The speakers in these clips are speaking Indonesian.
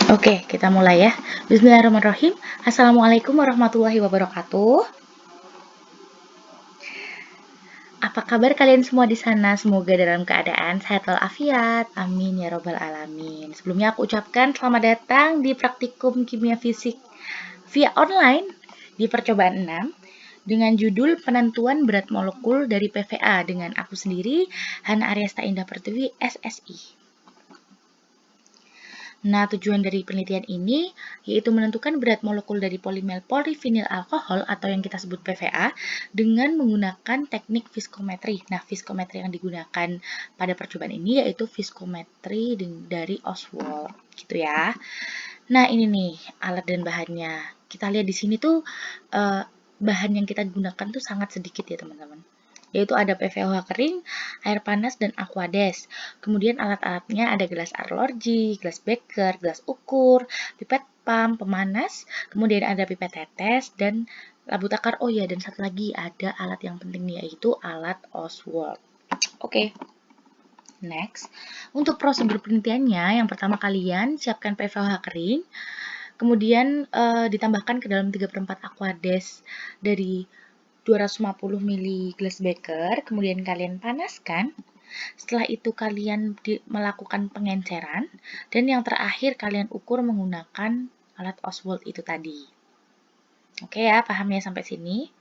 Oke, kita mulai ya. Bismillahirrahmanirrahim. Assalamualaikum warahmatullahi wabarakatuh. Apa kabar kalian semua di sana? Semoga dalam keadaan sehat walafiat. Amin ya robbal alamin. Sebelumnya aku ucapkan selamat datang di praktikum kimia fisik via online di percobaan 6 dengan judul penentuan berat molekul dari PVA dengan aku sendiri, Hana Aryasta Indah Pertiwi, SSI. Nah, tujuan dari penelitian ini yaitu menentukan berat molekul dari polimer polivinyl alkohol atau yang kita sebut PVA dengan menggunakan teknik viskometri. Nah, viskometri yang digunakan pada percobaan ini yaitu viskometri dari Oswald, gitu ya. Nah, ini nih alat dan bahannya. Kita lihat di sini tuh bahan yang kita gunakan tuh sangat sedikit ya, teman-teman. Yaitu ada PVOH kering, air panas, dan aquades. Kemudian alat-alatnya ada gelas arloji, gelas beker, gelas ukur, pipet pump, pemanas, kemudian ada pipet tetes, dan labu takar. Oh ya, dan satu lagi ada alat yang penting nih, yaitu alat Oswald. Oke. Next, untuk prosedur penelitiannya, yang pertama kalian siapkan PVOH kering, kemudian ditambahkan ke dalam 3/4 aquades dari 250 ml gelas beker, kemudian kalian panaskan. Setelah itu kalian melakukan pengenceran, dan yang terakhir kalian ukur menggunakan alat Oswald itu tadi. Oke ya, paham ya sampai sini?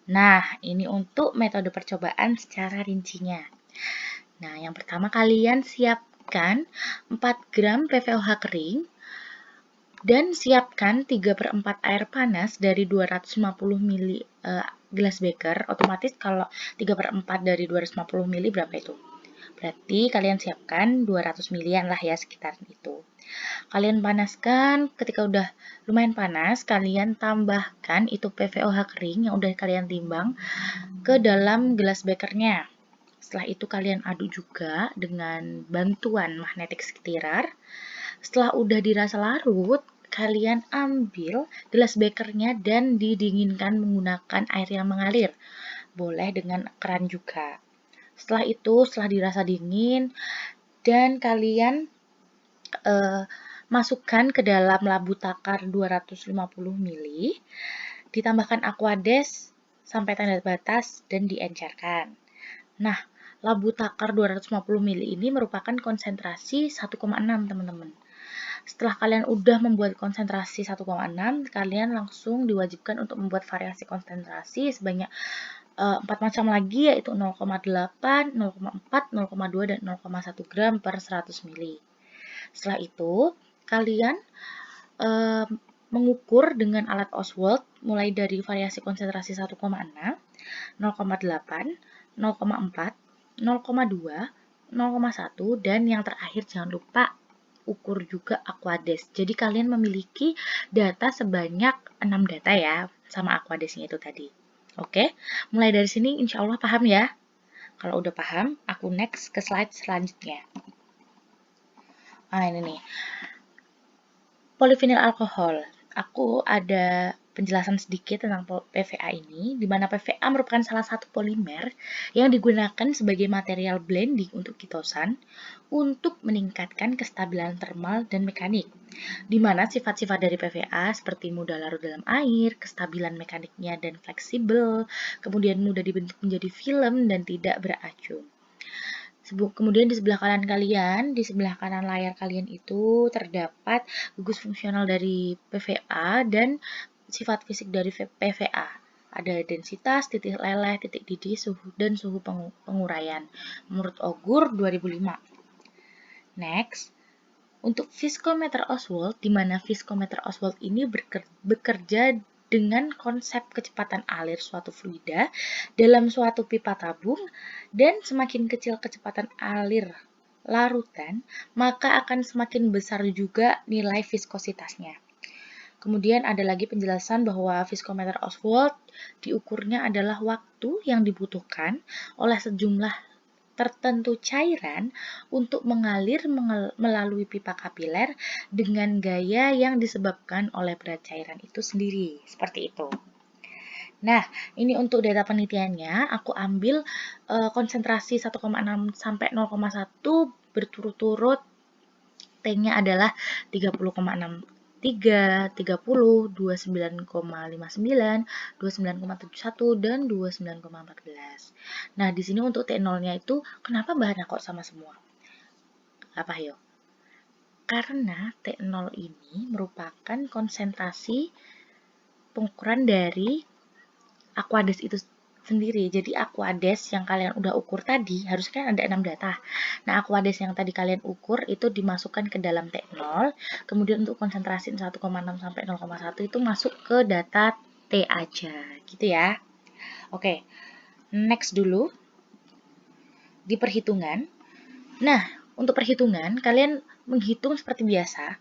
Nah, ini untuk metode percobaan secara rincinya. Nah, yang pertama kalian siapkan 4 gram PVOH kering, dan siapkan 3/4 air panas dari 250 ml gelas beker. Otomatis kalau 3/4 dari 250 ml berapa itu? Berarti kalian siapkan 200 ml lah ya, sekitar itu. Kalian panaskan, ketika udah lumayan panas, kalian tambahkan itu PVOH kering yang udah kalian timbang ke dalam gelas bekernya. Setelah itu kalian aduk juga dengan bantuan magnetic stirrer. Setelah udah dirasa larut, kalian ambil gelas bekernya dan didinginkan menggunakan air yang mengalir. Boleh dengan keran juga. Setelah itu, setelah dirasa dingin, dan kalian masukkan ke dalam labu takar 250 ml, ditambahkan aquades sampai tanda batas dan diencerkan. Nah, labu takar 250 ml ini merupakan konsentrasi 1,6, teman-teman. Setelah kalian udah membuat konsentrasi 1,6, kalian langsung diwajibkan untuk membuat variasi konsentrasi sebanyak 4 macam lagi, yaitu 0,8, 0,4, 0,2, dan 0,1 gram per 100 ml. Setelah itu, kalian mengukur dengan alat Oswald mulai dari variasi konsentrasi 1,6, 0,8, 0,4, 0,2, 0,1, dan yang terakhir jangan lupa ukur juga aquades. Jadi kalian memiliki data sebanyak 6 data ya, sama aquadesnya itu tadi. Oke, mulai dari sini insya Allah paham ya. Kalau udah paham, aku next ke slide selanjutnya. Nah, ini nih. Polivinyl alkohol. Aku ada penjelasan sedikit tentang PVA ini, di mana PVA merupakan salah satu polimer yang digunakan sebagai material blending untuk kitosan untuk meningkatkan kestabilan termal dan mekanik, di mana sifat-sifat dari PVA seperti mudah larut dalam air, kestabilan mekaniknya dan fleksibel, kemudian mudah dibentuk menjadi film dan tidak beracun. Kemudian di sebelah kanan layar kalian itu terdapat gugus fungsional dari PVA dan sifat fisik dari PVA. Ada densitas, titik leleh, titik didih, suhu, dan suhu penguraian. Menurut Ogur 2005. Next, untuk viskometer Oswald, di mana viskometer Oswald ini bekerja dengan konsep kecepatan alir suatu fluida dalam suatu pipa tabung, dan semakin kecil kecepatan alir larutan, maka akan semakin besar juga nilai viskositasnya. Kemudian ada lagi penjelasan bahwa viskometer Oswald diukurnya adalah waktu yang dibutuhkan oleh sejumlah tertentu cairan untuk mengalir melalui pipa kapiler dengan gaya yang disebabkan oleh berat cairan itu sendiri. Seperti itu. Nah, ini untuk data penelitiannya, aku ambil konsentrasi 1,6 sampai 0,1 berturut-turut T-nya adalah 30,63, 30, 29,59, 29,71, dan 29,14. Nah, di sini untuk T0-nya itu, kenapa bahannya kok sama semua? Apa yuk? Karena T0 ini merupakan konsentrasi pengukuran dari Aquades itu sendiri. Jadi Aquades yang kalian udah ukur tadi, harusnya kan ada 6 data. Nah, Aquades yang tadi kalian ukur itu dimasukkan ke dalam T0, kemudian untuk konsentrasi 1,6 sampai 0,1 itu masuk ke data T aja, gitu ya. Oke, next dulu. Di perhitungan. Nah, untuk perhitungan, kalian menghitung seperti biasa.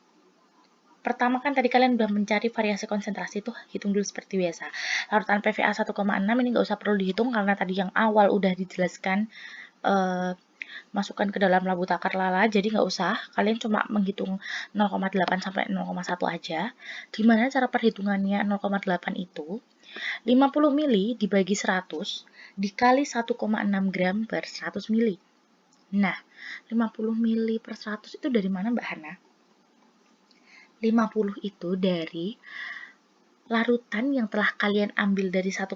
Pertama kan tadi kalian udah mencari variasi konsentrasi tuh, hitung dulu seperti biasa. Larutan PVA 1,6 ini nggak usah perlu dihitung karena tadi yang awal udah dijelaskan masukkan ke dalam labu takar lala, jadi nggak usah. Kalian cuma menghitung 0,8 sampai 0,1 aja. Dimana cara perhitungannya 0,8 itu 50 mili dibagi 100 dikali 1,6 gram per 100 mili. Nah, 50 mili per 100 itu dari mana Mbak Hana? 50 itu dari larutan yang telah kalian ambil dari 1,6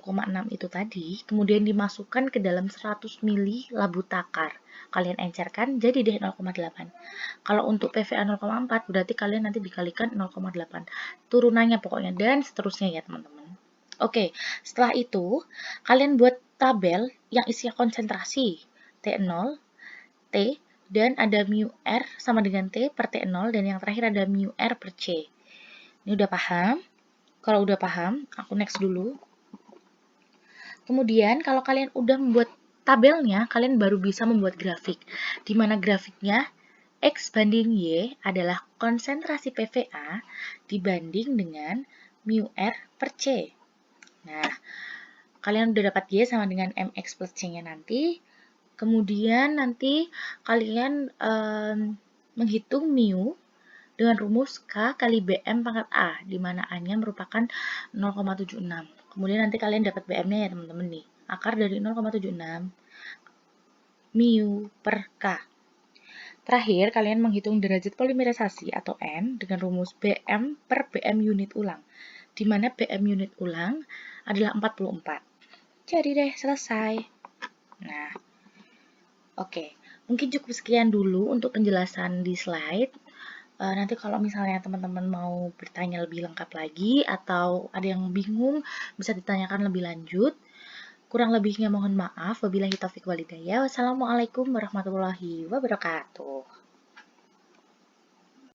itu tadi, kemudian dimasukkan ke dalam 100 mili labu takar. Kalian encerkan, jadi deh 0,8. Kalau untuk PVA 0,4, berarti kalian nanti dikalikan 0,8. Turunannya pokoknya, dan seterusnya ya teman-teman. Oke, setelah itu, kalian buat tabel yang isinya konsentrasi. T0, T, dan ada mu R sama dengan T per T0, dan yang terakhir ada mu R per C. Ini udah paham? Kalau udah paham, aku next dulu. Kemudian, kalau kalian udah membuat tabelnya, kalian baru bisa membuat grafik. Di mana grafiknya, X banding Y adalah konsentrasi PVA dibanding dengan mu R per C. Nah, kalian udah dapat Y sama dengan MX plus C-nya nanti. Kemudian nanti kalian menghitung mu dengan rumus K kali BM pangkat A, di mana A-nya merupakan 0,76. Kemudian nanti kalian dapat BM-nya ya teman-teman nih. Akar dari 0,76 mu per K. Terakhir, kalian menghitung derajat polimerisasi atau N dengan rumus BM per BM unit ulang, di mana BM unit ulang adalah 44. Jadi deh, selesai. Nah, oke, mungkin cukup sekian dulu untuk penjelasan di slide. Nanti kalau misalnya teman-teman mau bertanya lebih lengkap lagi atau ada yang bingung, bisa ditanyakan lebih lanjut. Kurang lebihnya mohon maaf. Wabillahi taufiq walhidayah. Wassalamualaikum warahmatullahi wabarakatuh.